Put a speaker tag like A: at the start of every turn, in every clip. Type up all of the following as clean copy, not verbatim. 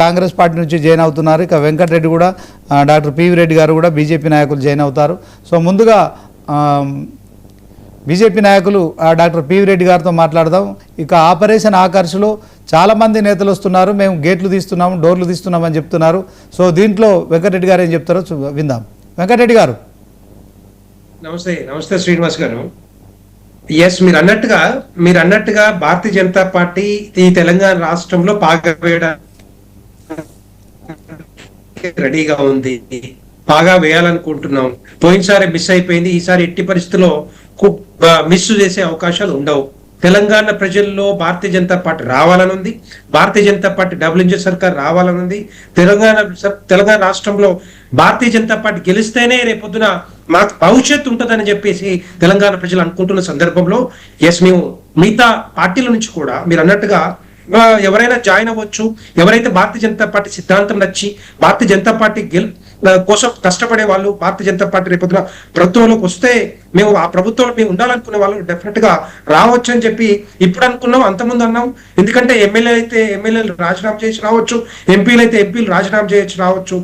A: Congress party నుంచి join అవుతున్నారు. ఇక వెంకటరెడ్డి కూడా డాక్టర్ పివి రెడ్డి గారు కూడా బీజేపీ నాయకులు జాయిన్ అవుతారు. సో ముందుగా బీజేపీ నాయకులు డాక్టర్ పివి రెడ్డి గారితో మాట్లాడదాం. ఇక ఆపరేషన్ ఆకర్షలో చాలామంది నేతలు వస్తున్నారు, మేము గేట్లు తీస్తున్నాము, డోర్లు తీస్తున్నామని చెప్తున్నారు. సో దీంట్లో వెంకటరెడ్డి గారు ఏం చెప్తారో విందాం. వెంకటరెడ్డి గారు
B: నమస్తే శ్రీనివాస్ గారు. ఎస్, మీరు అన్నట్టుగా భారతీయ జనతా పార్టీ ఈ తెలంగాణ రాష్ట్రంలో పాగా వేయడానికి రెడీగా ఉంది, బాగా వేయాలనుకుంటున్నాం. పోయినసారి మిస్ అయిపోయింది, ఈసారి ఎట్టి పరిస్థితుల్లో మిస్ చేసే అవకాశాలు ఉండవు. తెలంగాణ ప్రజల్లో భారతీయ జనతా పార్టీ రావాలని ఉంది, Bharatiya Janata party double engine సర్కార్ రావాలని ఉంది. తెలంగాణ రాష్ట్రంలో భారతీయ జనతా పార్టీ గెలిస్తేనే రేపొద్దున మాకు భవిష్యత్తు ఉంటుందని చెప్పేసి తెలంగాణ ప్రజలు అనుకుంటున్న సందర్భంలో ఎస్, మేము మిగతా పార్టీల నుంచి కూడా మీరు అన్నట్టుగా ఎవరైనా జాయిన్ అవ్వచ్చు. ఎవరైతే భారతీయ జనతా పార్టీ సిద్ధాంతం నచ్చి భారతీయ జనతా పార్టీ కోసం కష్టపడే వాళ్ళు, భారతీయ జనతా పార్టీ రేపొద్దున ప్రభుత్వంలోకి వస్తే మేము ఆ ప్రభుత్వంలో మేము ఉండాలనుకునే వాళ్ళు డెఫినెట్ గా రావచ్చు అని చెప్పి ఇప్పుడు అనుకున్నాం, అంతకుముందు అన్నాం. ఎందుకంటే ఎమ్మెల్యేలు రాజీనామా చేసి రావచ్చు, ఎంపీలు రాజీనామా చేయొచ్చు రావచ్చు.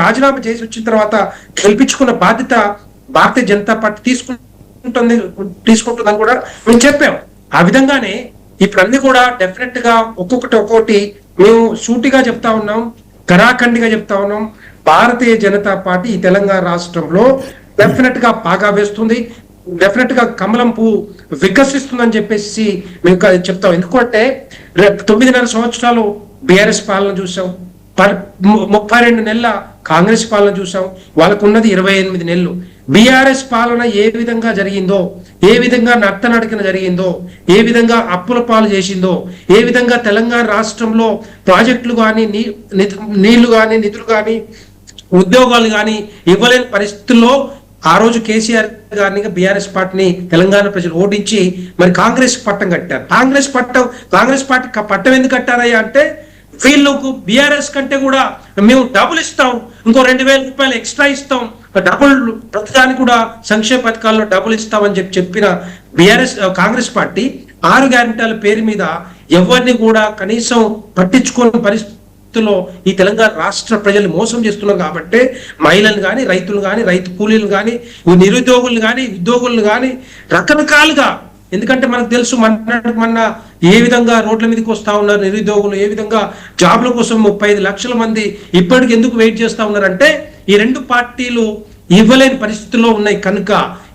B: రాజీనామా చేసి వచ్చిన తర్వాత గెలిపించుకున్న బాధ్యత భారతీయ జనతా పార్టీ తీసుకుంటుందని కూడా మేము చెప్పాం. ఆ విధంగానే ఇప్పుడు అన్ని కూడా డెఫినెట్ గా ఒక్కొక్కటి మేము సూటిగా చెప్తా ఉన్నాం, కరాఖండిగా చెప్తా ఉన్నాం. భారతీయ జనతా పార్టీ ఈ తెలంగాణ రాష్ట్రంలో డెఫినెట్ గా పాగా వేస్తుంది, డెఫినెట్ గా కమలం పువ్వు వికసిస్తుందని చెప్పేసి మేము చెప్తాం. ఎందుకంటే 9.5 సంవత్సరాలు బీఆర్ఎస్ పాలన చూసాం, 32 నెలల కాంగ్రెస్ పాలన చూసాం, వాళ్ళకు ఉన్నది 28 నెలలు. బీఆర్ఎస్ పాలన ఏ విధంగా జరిగిందో, ఏ విధంగా నత్తనడకన జరిగిందో, ఏ విధంగా అప్పుల పాలు చేసిందో, ఏ విధంగా తెలంగాణ రాష్ట్రంలో ప్రాజెక్టులు కానీ నీళ్లు కానీ నిధులు కానీ ఉద్యోగాలు కానీ ఇవ్వలేని పరిస్థితుల్లో ఆ రోజు కేసీఆర్ గారిని బీఆర్ఎస్ పార్టీని తెలంగాణ ప్రజలు ఓడించి మరి కాంగ్రెస్ పట్టం కట్టారు. కాంగ్రెస్ పార్టీ పట్టం ఎందుకు కట్టారయ్యా అంటే వీళ్ళకు బీఆర్ఎస్ కంటే కూడా మేము డబుల్ ఇస్తాం, ఇంకో 2,000 రూపాయలు ఎక్స్ట్రా ఇస్తాం, డబుల్ ప్రతిదానికి కూడా సంక్షేమ పథకాల్లో డబుల్ ఇస్తామని చెప్పిన కాంగ్రెస్ పార్టీ 6 గ్యారెంటీల పేరు మీద ఎవరిని కూడా కనీసం పట్టించుకోని పరిస్థితుల్లో ఈ తెలంగాణ రాష్ట్ర ప్రజలు మోసం చేస్తున్నారు. కాబట్టి మహిళలు కానీ, రైతులు కానీ, రైతు కూలీలు కానీ, నిరుద్యోగులు కానీ, ఉద్యోగులను కానీ రకరకాలుగా, ఎందుకంటే మనకు తెలుసు మొన్న ఏ విధంగా రోడ్ల మీదకి వస్తా ఉన్నారు నిరుద్యోగులు, ఏ విధంగా జాబ్ల కోసం 35 లక్షల మంది ఇప్పటికి ఎందుకు వెయిట్ చేస్తా ఉన్నారంటే ఈ రెండు పార్టీలు ఇవ్వలేని పరిస్థితుల్లో ఉన్నాయి కనుక,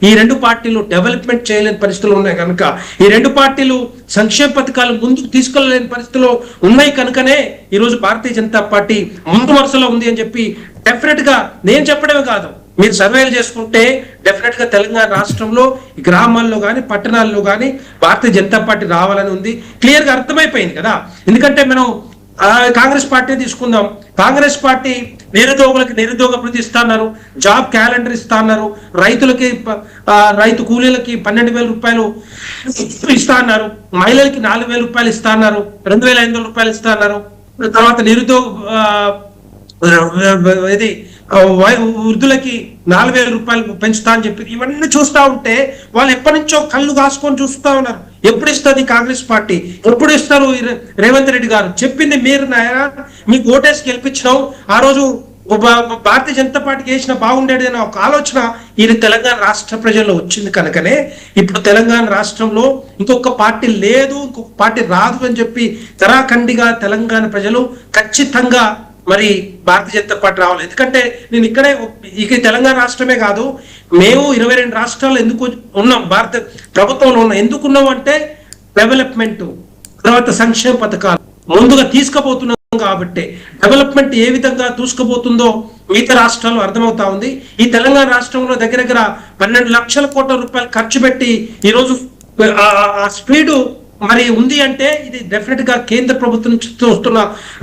B: ఈ రెండు పార్టీలు డెవలప్మెంట్ చేయలేని పరిస్థితుల్లో ఉన్నాయి కనుక, ఈ రెండు పార్టీలు సంక్షేమ పథకాలు ముందుకు తీసుకెళ్లలేని పరిస్థితుల్లో ఉన్నాయి కనుకనే ఈరోజు భారతీయ జనతా పార్టీ ముందు వరుసలో ఉంది అని చెప్పి డెఫినెట్ గా నేను చెప్పడమే కాదు, మీరు సర్వేలు చేసుకుంటే డెఫినెట్ గా తెలంగాణ రాష్ట్రంలో గ్రామాల్లో కానీ పట్టణాల్లో కానీ భారతీయ జనతా పార్టీ రావాలని ఉంది. క్లియర్ గా అర్థమైపోయింది కదా. ఎందుకంటే మనం కాంగ్రెస్ పార్టీ తీసుకుందాం, కాంగ్రెస్ పార్టీ నిరుద్యోగులకి నిరుద్యోగ భృతి ఇస్తా అన్నారు, జాబ్ క్యాలెండర్ ఇస్తా అన్నారు, రైతు కూలీలకి 12,000 రూపాయలు ఇస్తా అన్నారు, మహిళలకి 4,000 రూపాయలు ఇస్తా అన్నారు, 2,500 రూపాయలు ఇస్తా అన్నారు. తర్వాత నిరుద్యోగ వృద్ధులకి 4,000 రూపాయలు పెంచుతా అని చెప్పి ఇవన్నీ చూస్తా ఉంటే వాళ్ళు ఎప్పటి నుంచో కళ్ళు కాసుకొని చూస్తా ఉన్నారు. ఎప్పుడు ఇస్తుంది కాంగ్రెస్ పార్టీ, ఎప్పుడు ఇస్తారు రేవంత్ రెడ్డి గారు? చెప్పింది మీరు నాయన, మీకు ఓటేసి గెలిపించినావు, ఆ రోజు భారతీయ జనతా పార్టీకి వేసిన బాగుండేది అనే ఒక ఆలోచన ఈ తెలంగాణ రాష్ట్ర ప్రజల్లో వచ్చింది కనుకనే ఇప్పుడు తెలంగాణ రాష్ట్రంలో ఇంకొక పార్టీ లేదు, ఇంకొక పార్టీ రాదు అని చెప్పి తరాఖండిగా తెలంగాణ ప్రజలు ఖచ్చితంగా మరి భారతీయ జనతా పార్టీ రావాలి. ఎందుకంటే నేను ఇక్కడే తెలంగాణ రాష్ట్రమే కాదు, మేము 22 రాష్ట్రాలు ఎందుకు ఉన్నాం, భారత ప్రభుత్వంలో ఉన్నాం. ఎందుకు ఉన్నాం అంటే డెవలప్మెంట్, తర్వాత సంక్షేమ పథకాలు ముందుగా తీసుకుపోతున్నాం కాబట్టి డెవలప్మెంట్ ఏ విధంగా తీసుకుపోతుందో మిగతా రాష్ట్రాలు అర్థమవుతా ఉంది. ఈ తెలంగాణ రాష్ట్రంలో దగ్గర 12 లక్షల కోట్ల రూపాయలు ఖర్చు పెట్టి ఈరోజు ఆ స్పీడు మరి ఉంది అంటే ఇది డెఫినెట్ గా కేంద్ర ప్రభుత్వం నుంచి వస్తున్న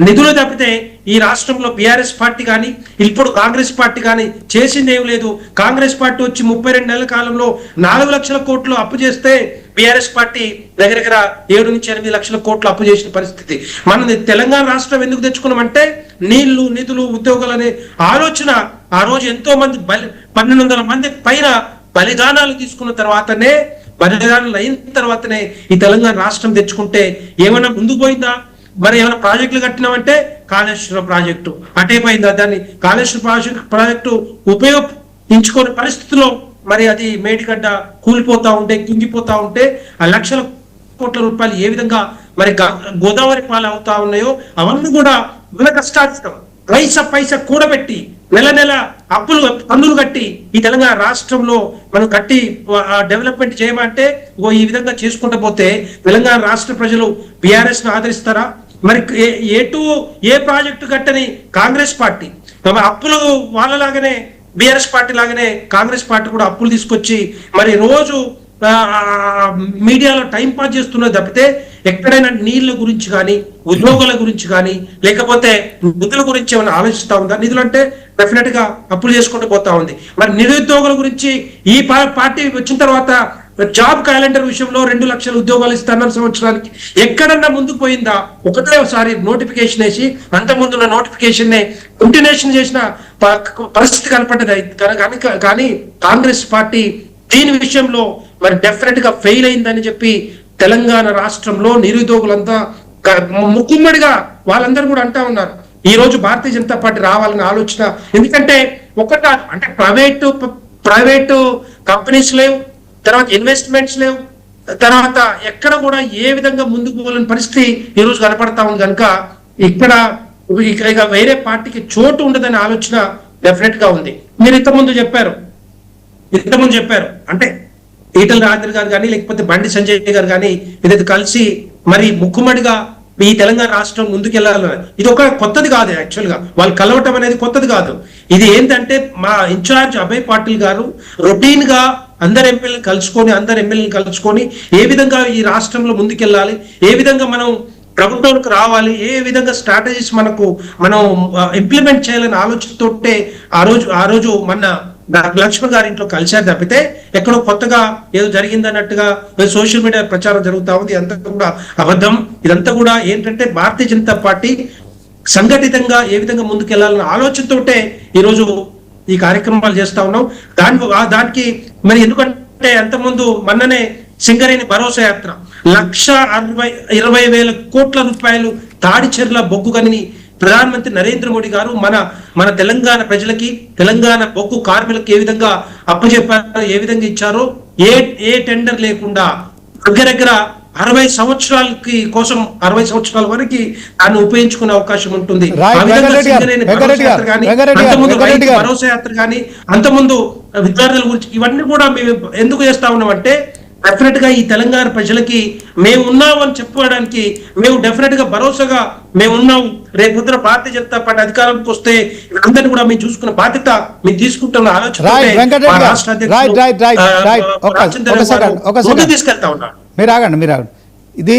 B: నిధులు తప్పితే ఈ రాష్ట్రంలో బీఆర్ఎస్ పార్టీ కానీ ఇప్పుడు కాంగ్రెస్ పార్టీ కానీ చేసింది ఏం లేదు. కాంగ్రెస్ పార్టీ వచ్చి 32 నెలల కాలంలో 4 లక్షల కోట్లు అప్పు చేస్తే బీఆర్ఎస్ పార్టీ దగ్గర 7 నుంచి 8 లక్షల కోట్లు అప్పు చేసిన పరిస్థితి. మనం తెలంగాణ రాష్ట్రం ఎందుకు తెచ్చుకున్నామంటే నీళ్లు నిధులు ఉద్యోగాలు అనే ఆలోచన ఆ రోజు ఎంతో మంది 1,200 మంది పైన బలిదానాలు తీసుకున్న తర్వాతనే బలిదానాలు అయిన తర్వాతనే ఈ తెలంగాణ రాష్ట్రం తెచ్చుకుంటే ఏమైనా ముందుకు పోయిందా? మరి ఏమైనా ప్రాజెక్టులు కట్టినామంటే కాళేశ్వరం ప్రాజెక్టు అటైపోయిందా, దాన్ని కాళేశ్వరం ప్రాజెక్టు ఉపయోగించుకునే పరిస్థితిలో మరి అది మేడిగడ్డ కూలిపోతా ఉంటే కుంగిపోతా ఉంటే ఆ లక్షల కోట్ల రూపాయలు ఏ విధంగా మరి గోదావరి పాలు అవుతా ఉన్నాయో అవన్నీ కూడా మన కష్టార్జితం పైసా కూడబెట్టి నెల పన్నులు కట్టి ఈ తెలంగాణ రాష్ట్రంలో మనం కట్టి డెవలప్మెంట్ చేయమంటే ఈ విధంగా చేసుకుంటూ పోతే తెలంగాణ రాష్ట్ర ప్రజలు బీఆర్ఎస్ ను ఆదరిస్తారా? మరి ఏ ప్రాజెక్టు కట్టని కాంగ్రెస్ పార్టీ అప్పులు వాళ్ళలాగానే బీఆర్ఎస్ పార్టీ లాగానే కాంగ్రెస్ పార్టీ కూడా అప్పులు తీసుకొచ్చి మరి రోజు మీడియాలో టైం పాస్ చేస్తున్నది తప్పితే ఎక్కడైనా నీళ్ళ గురించి కానీ ఉద్యోగాల గురించి కానీ లేకపోతే నిధుల గురించి ఏమైనా ఆలోచిస్తా ఉందా? నిధులు అంటే డెఫినెట్ గా అప్పులు చేసుకుంటూ పోతా ఉంది. మరి నిరుద్యోగుల గురించి ఈ పార్టీ వచ్చిన తర్వాత జాబ్ క్యాలెండర్ విషయంలో 2 లక్షల ఉద్యోగాలు ఇస్తానన్న సంవత్సరానికి ఎక్కడన్నా ముందుకు పోయిందా? ఒకటేసారి నోటిఫికేషన్ వేసి అంత ముందున్న నోటిఫికేషన్ నే కంటిన్యూషన్ చేసిన పరిస్థితి కనపడ్డది. కానీ కాంగ్రెస్ పార్టీ దీని విషయంలో మరి డెఫినెట్ గా ఫెయిల్ అయిందని చెప్పి తెలంగాణ రాష్ట్రంలో నిరుద్యోగులంతా ముక్కుమ్మడిగా వాళ్ళందరూ కూడా అంటా ఉన్నారు. ఈ రోజు భారతీయ జనతా పార్టీ రావాలన్న ఆలోచన, ఎందుకంటే అంటే ప్రైవేటు కంపెనీస్ లేవు, తర్వాత ఇన్వెస్ట్మెంట్స్ లేవు, తర్వాత ఎక్కడ కూడా ఏ విధంగా ముందుకు పోలేని పరిస్థితి ఈ రోజు కనపడతా ఉంది. కనుక ఇక్కడ వేరే పార్టీకి చోటు ఉండదనే ఆలోచన డెఫినెట్ గా ఉంది. మీరు ఇంతకుముందు చెప్పారు అంటే ఈటల రాజేంద్ర గారు కానీ లేకపోతే బండి సంజయ్ గారు కానీ ఏదైతే కలిసి మరి ముక్కుమడిగా ఈ తెలంగాణ రాష్ట్రం ముందుకెళ్లాలని, ఇది ఒక కొత్తది కాదు. యాక్చువల్ గా వాళ్ళు కలవటం అనేది కొత్తది కాదు. ఇది ఏంటంటే మా ఇన్ఛార్జ్ అభయ్ పాటిల్ గారు రొటీన్ గా అందరు ఎమ్మెల్యేలను కలుసుకొని ఏ విధంగా ఈ రాష్ట్రంలో ముందుకెళ్ళాలి, ఏ విధంగా మనం ప్రభుత్వానికి రావాలి, ఏ విధంగా స్ట్రాటజీస్ మనం ఇంప్లిమెంట్ చేయాలని ఆలోచనతోటే ఆ రోజు మన లక్ష్మణ్ గారి ఇంట్లో కలిశారు తప్పితే ఎక్కడో కొత్తగా ఏదో జరిగిందన్నట్టుగా సోషల్ మీడియా ప్రచారం జరుగుతా ఉంది. అంతా కూడా అబద్ధం. ఇదంతా కూడా ఏంటంటే భారతీయ జనతా పార్టీ సంఘటితంగా ఏ విధంగా ముందుకెళ్లాలన్న ఆలోచనతోటే ఈరోజు ఈ కార్యక్రమాలు చేస్తా ఉన్నాం. దానికి మరి ఎందుకంటే అంతకుముందు మొన్ననే సింగరేణి భరోసా యాత్ర 1,20,000 కోట్ల రూపాయలు తాడిచెర్ల బొగ్గు గనిని ప్రధానమంత్రి నరేంద్ర మోడీ గారు మన తెలంగాణ ప్రజలకి, తెలంగాణ బొగ్గు కార్మికులకు ఏ విధంగా అప్పచెప్పారో, ఏ విధంగా ఇచ్చారో, ఏ టెండర్ లేకుండా దగ్గర 60 సంవత్సరాల వరకు దాన్ని ఉపయోగించుకునే అవకాశం ఉంటుంది. భరోసా యాత్ర కానీ అంతకుముందు విద్యార్థుల గురించి ఇవన్నీ కూడా మేము ఎందుకు చేస్తా ఉన్నామంటే డెఫినెట్ గా ఈ తెలంగాణ ప్రజలకి మేము ఉన్నాం అని చెప్పుకోవడానికి, మేము డెఫినెట్ గా భరోసాగా మేము ఉన్నాం. రేపు పొద్దున భారతీయ జనతా పార్టీ అధికారంలోకి వస్తే అందరినీ కూడా మేము చూసుకున్న బాధ్యత మేము తీసుకుంటున్న ఆలోచన తీసుకెళ్తా ఉన్నాం.
A: మీరు ఆగండి. ఇది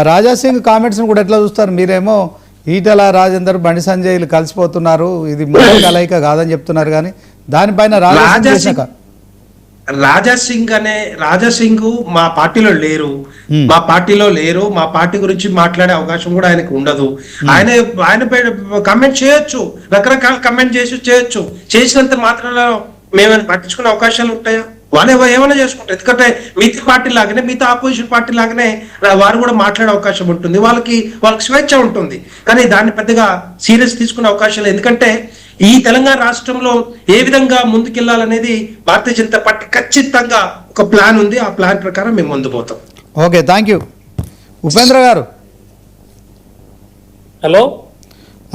A: రాజాసింగ్ కామెంట్స్ కూడా ఎట్లా చూస్తారు? మీరేమో ఈటల రాజేందర్ బండి సంజయ్లు కలిసిపోతున్నారు, ఇది మొదటి కలయిక కాదని చెప్తున్నారు. కానీ దానిపైన
B: రాజాసింగ్ మా పార్టీలో లేరు. మా పార్టీ గురించి మాట్లాడే అవకాశం కూడా ఆయనకు ఉండదు. ఆయన కమెంట్ చేయొచ్చు, రకరకాల కమెంట్ చేయొచ్చు. చేసినంత మాత్రంలో మేమైనా పట్టించుకునే అవకాశాలు ఉంటాయా? వాళ్ళు ఏమైనా చేసుకుంటారు. ఎందుకంటే మిగతా ఆపోజిషన్ పార్టీ లాగానే వారు కూడా మాట్లాడే అవకాశం ఉంటుంది. వాళ్ళకి స్వేచ్ఛ ఉంటుంది. కానీ దాన్ని పెద్దగా సీరియస్ తీసుకునే అవకాశాలు, ఎందుకంటే ఈ తెలంగాణ రాష్ట్రంలో ఏ విధంగా ముందుకెళ్లాలనేది భారతీయ జనతా పార్టీ ఖచ్చితంగా ఒక ప్లాన్ ఉంది. ఆ ప్లాన్ ప్రకారం మేము ముందు పోతాం.
A: Okay, thank you. ఉపేంద్ర గారు.
C: హలో.